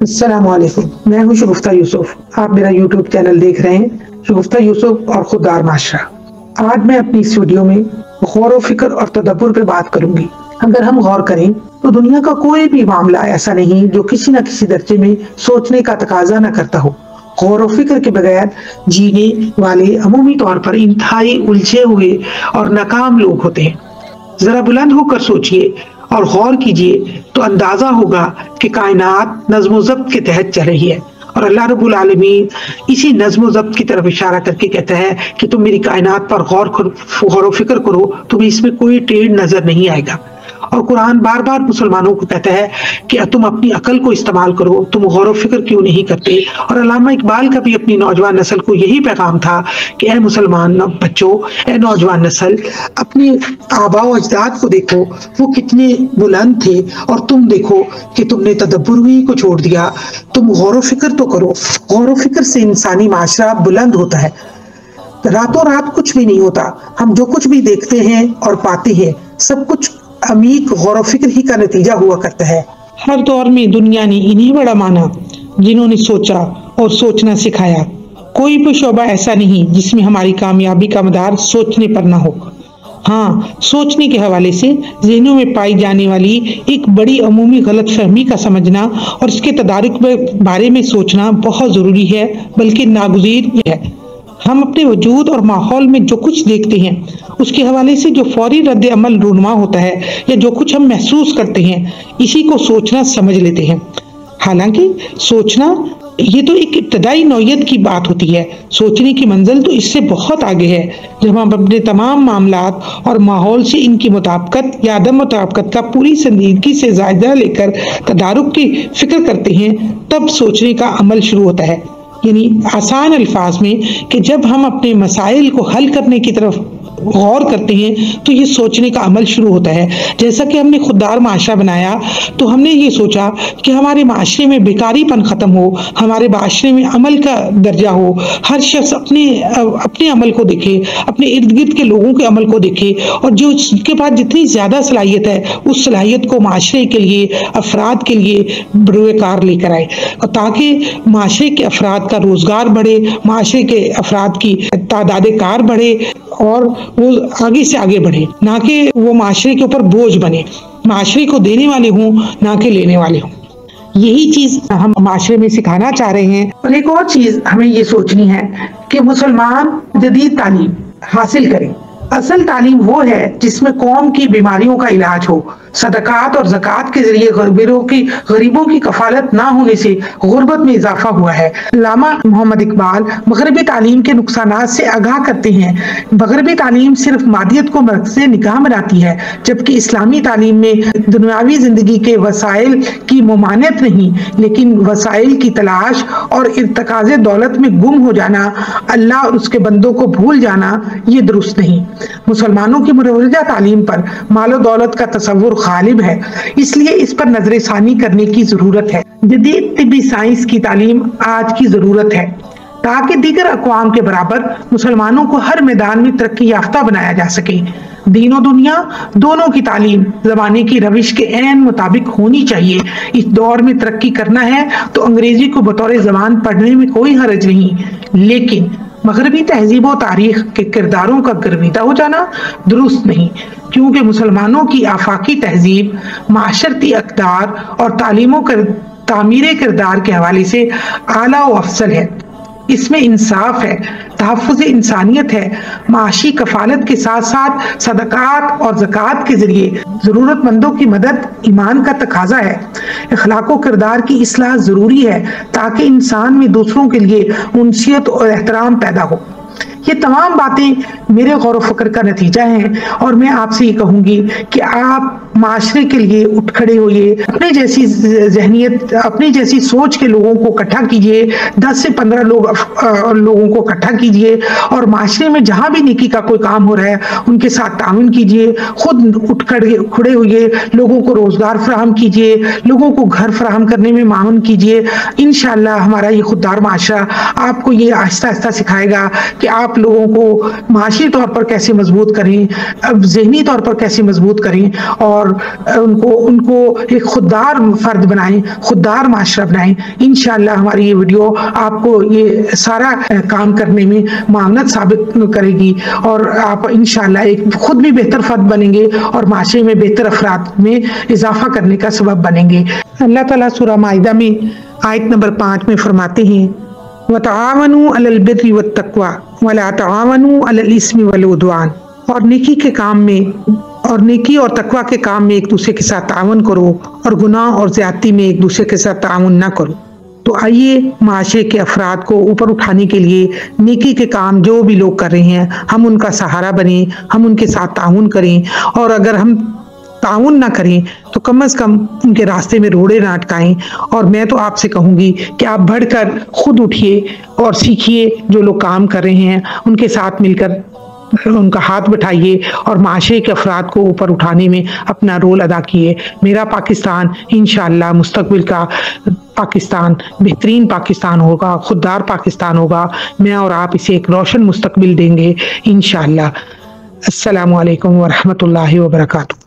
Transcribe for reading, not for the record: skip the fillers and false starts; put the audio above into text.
السلام علیکم، میں ہوں شگفتہ یوسف۔ آپ میرا یوٹیوب چینل دیکھ رہے ہیں، شگفتہ یوسف اور خوددار معاشرہ۔ آج میں اپنی اس ویڈیو میں غور و فکر اور تدبر پہ بات کروں گی۔ اگر ہم غور کریں تو دنیا کا کوئی بھی معاملہ ایسا نہیں جو کسی نہ کسی درجے میں سوچنے کا تقاضا نہ کرتا ہو۔ غور و فکر کے بغیر جینے والے عمومی طور پر انتہائی الجھے ہوئے اور ناکام لوگ ہوتے ہیں۔ ذرا بلند ہو کر سوچئے اور غور کیجئے تو اندازہ ہوگا کہ کائنات نظم و ضبط کے تحت چل رہی ہے، اور اللہ رب العالمین اسی نظم و ضبط کی طرف اشارہ کر کے کہتا ہے کہ تم میری کائنات پر غور و فکر کرو، تمہیں اس میں کوئی ٹیڑھ نظر نہیں آئے گا۔ اور قرآن بار بار مسلمانوں کو کہتا ہے کہ تم اپنی عقل کو استعمال کرو، تم غور و فکر کیوں نہیں کرتے۔ اور علامہ اقبال کا بھی اپنی نوجوان نسل کو یہی پیغام تھا کہ اے مسلمان بچوں، اے نوجوان نسل، اپنے آباء و اجداد کو دیکھو، وہ کتنے بلند تھے، اور تم دیکھو کہ تم نے تدبر ہی کو چھوڑ دیا۔ تم غور و فکر تو کرو۔ غور و فکر سے انسانی معاشرہ بلند ہوتا ہے۔ راتوں رات کچھ بھی نہیں ہوتا۔ ہم جو کچھ بھی دیکھتے ہیں اور پاتے ہیں، سب کچھ عمیق غور و فکر ہی کا نتیجہ ہوا کرتا ہے۔ ہر دور میں دنیا نے انہیں بڑا مانا جنہوں نے سوچا اور سوچنا سکھایا۔ کوئی بھی شعبہ ایسا نہیں جس میں ہماری کامیابی کا مدار سوچنے پر نہ ہو۔ ہاں، سوچنے کے حوالے سے ذہنوں میں پائی جانے والی ایک بڑی عمومی غلط فہمی کا سمجھنا اور اس کے تدارک کے بارے میں سوچنا بہت ضروری ہے، بلکہ ناگزیر ہے۔ ہم اپنے وجود اور ماحول میں جو کچھ دیکھتے ہیں اس کے حوالے سے جو فوری رد عمل رونما ہوتا ہے، یا جو کچھ ہم محسوس کرتے ہیں، اسی کو سوچنا سمجھ لیتے ہیں۔ حالانکہ سوچنا یہ تو ایک ابتدائی نوعیت کی بات ہوتی ہے۔ سوچنے کی منزل تو اس سے بہت آگے ہے۔ جب ہم اپنے تمام معاملات اور ماحول سے ان کی مطابقت یا عدم مطابقت کا پوری سنجیدگی سے جائزہ لے کر تدارک کی فکر کرتے ہیں، تب سوچنے کا عمل شروع ہوتا ہے۔ یعنی آسان الفاظ میں کہ جب ہم اپنے مسائل کو حل کرنے کی طرف غور کرتے ہیں تو یہ سوچنے کا عمل شروع ہوتا ہے۔ جیسا کہ ہم نے خوددار معاشرہ بنایا تو ہم نے یہ سوچا کہ ہمارے معاشرے میں بیکاری پن ختم ہو، ہمارے معاشرے میں عمل کا درجہ ہو، ہر شخص اپنے عمل کو دیکھے، اپنے ارد گرد کے لوگوں کے عمل کو دیکھے، اور جو اس کے پاس جتنی زیادہ صلاحیت ہے اس صلاحیت کو معاشرے کے لیے، افراد کے لیے بروئے کار لے کر آئے، اور تاکہ معاشرے کے افراد کا روزگار بڑھے، معاشرے کے افراد کی تعداد کار بڑھے، اور وہ آگے سے آگے بڑھے، نہ کہ وہ معاشرے کے اوپر بوجھ بنے، معاشرے کو دینے والے ہوں نہ کہ لینے والے ہوں۔ یہی چیز ہم معاشرے میں سکھانا چاہ رہے ہیں۔ اور ایک اور چیز ہمیں یہ سوچنی ہے کہ مسلمان جدید تعلیم حاصل کریں۔ اصل تعلیم وہ ہے جس میں قوم کی بیماریوں کا علاج ہو۔ صدقات اور زکوٰۃ کے ذریعے غریبوں کی کفالت نہ ہونے سے غربت میں اضافہ ہوا ہے۔ علامہ محمد اقبال مغربی تعلیم کے نقصانات سے آگاہ کرتے ہیں۔ مغربی تعلیم صرف مادیت کو مرکز نگاہ بناتی ہے، جبکہ اسلامی تعلیم میں دنیاوی زندگی کے وسائل کی ممانعت نہیں، لیکن وسائل کی تلاش اور ارتکاز دولت میں گم ہو جانا، اللہ اور اس کے بندوں کو بھول جانا، یہ درست نہیں۔ مسلمانوں کی مروجہ تعلیم پر مال و دولت کا تصور غالب ہے، اس لیے اس پر نظر ثانی کرنے کی ضرورت ہے۔ جدید طبی سائنس کی تعلیم آج کی ضرورت ہے تاکہ دیگر اقوام کے برابر مسلمانوں کو ہر میدان میں ترقی یافتہ بنایا جا سکے۔ دین و دنیا دونوں کی تعلیم زمانے کی روش کے عین مطابق ہونی چاہیے۔ اس دور میں ترقی کرنا ہے تو انگریزی کو بطور زبان پڑھنے میں کوئی حرج نہیں، لیکن مغربی تہذیب و تاریخ کے کرداروں کا گرویدہ ہو جانا درست نہیں، کیونکہ مسلمانوں کی آفاقی تہذیب، معاشرتی اقدار اور تعمیر کردار کے حوالے سے اعلیٰ و افضل ہے۔ اس میں انصاف ہے، تحفظ انسانیت ہے، معاشی کفالت کے ساتھ ساتھ صدقات اور زکوٰۃ کے ذریعے ضرورت مندوں کی مدد ایمان کا تقاضا ہے۔ اخلاق و کردار کی اصلاح ضروری ہے تاکہ انسان میں دوسروں کے لیے انسیت اور احترام پیدا ہو۔ یہ تمام باتیں میرے غور و فکر کا نتیجہ ہیں، اور میں آپ سے یہ کہوں گی کہ آپ معاشرے کے لیے اٹھ کھڑے ہوئے، اپنے جیسی ذہنیت، اپنی جیسی سوچ کے لوگوں کو اکٹھا کیجئے، 10 سے 15 لوگوں کو اکٹھا کیجئے، اور معاشرے میں جہاں بھی نیکی کا کوئی کام ہو رہا ہے ان کے ساتھ تعاون کیجئے، خود اٹھ کھڑے ہوئے لوگوں کو روزگار فراہم کیجئے، لوگوں کو گھر فراہم کرنے میں معاون کیجئے۔ انشاءاللہ ہمارا یہ خوددار معاشرہ آپ کو یہ آہستہ آہستہ سکھائے گا کہ آپ لوگوں کو معاشی طور پر کیسے مضبوط کریں، ذہنی طور پر کیسے مضبوط کریں، اور اور ان کو ایک خوددار فرد بنائیں، خوددار معاشرہ بنائیں۔ انشاءاللہ ہماری یہ ویڈیو آپ کو یہ سارا کام کرنے میں معاونت ثابت کرے گی، اور آپ انشاءاللہ ایک خود بھی بہتر فرد بنیں گے اور معاشرے میں بہتر افراد میں اضافہ کرنے کا سبب بنیں گے۔ اللہ تعالیٰ سورہ مائدہ میں آیت نمبر 5 میں فرماتے ہیں وَتَعَاوَنُوا عَلَى الْبِرِّ وَالتَّقْوَى وَلَا تَعَاوَنُوا عَلَى الْإِثْمِ وَالْعُدْوَانِ، اور نیکی کے کام میں اور نیکی اور تقوی کے کام میں ایک دوسرے کے ساتھ تعاون کرو، اور گناہ اور زیادتی میں ایک دوسرے کے ساتھ تعاون نہ کرو۔ تو آئیے معاشرے کے افراد کو اوپر اٹھانے کے لیے نیکی کے کام جو بھی لوگ کر رہے ہیں ہم ان کا سہارا بنیں، ہم ان کے ساتھ تعاون کریں، اور اگر ہم تعاون نہ کریں تو کم از کم ان کے راستے میں روڑے نہ اٹکائیں۔ اور میں تو آپ سے کہوں گی کہ آپ بڑھ کر خود اٹھیے اور سیکھیے، جو لوگ کام کر رہے ہیں ان کے ساتھ مل کر ان کا ہاتھ بٹھائیے اور معاشرے کے افراد کو اوپر اٹھانے میں اپنا رول ادا کیے۔ میرا پاکستان انشاءاللہ مستقبل کا پاکستان بہترین پاکستان ہوگا، خوددار پاکستان ہوگا۔ میں اور آپ اسے ایک روشن مستقبل دیں گے انشاءاللہ۔ السلام علیکم ورحمۃ اللہ وبرکاتہ۔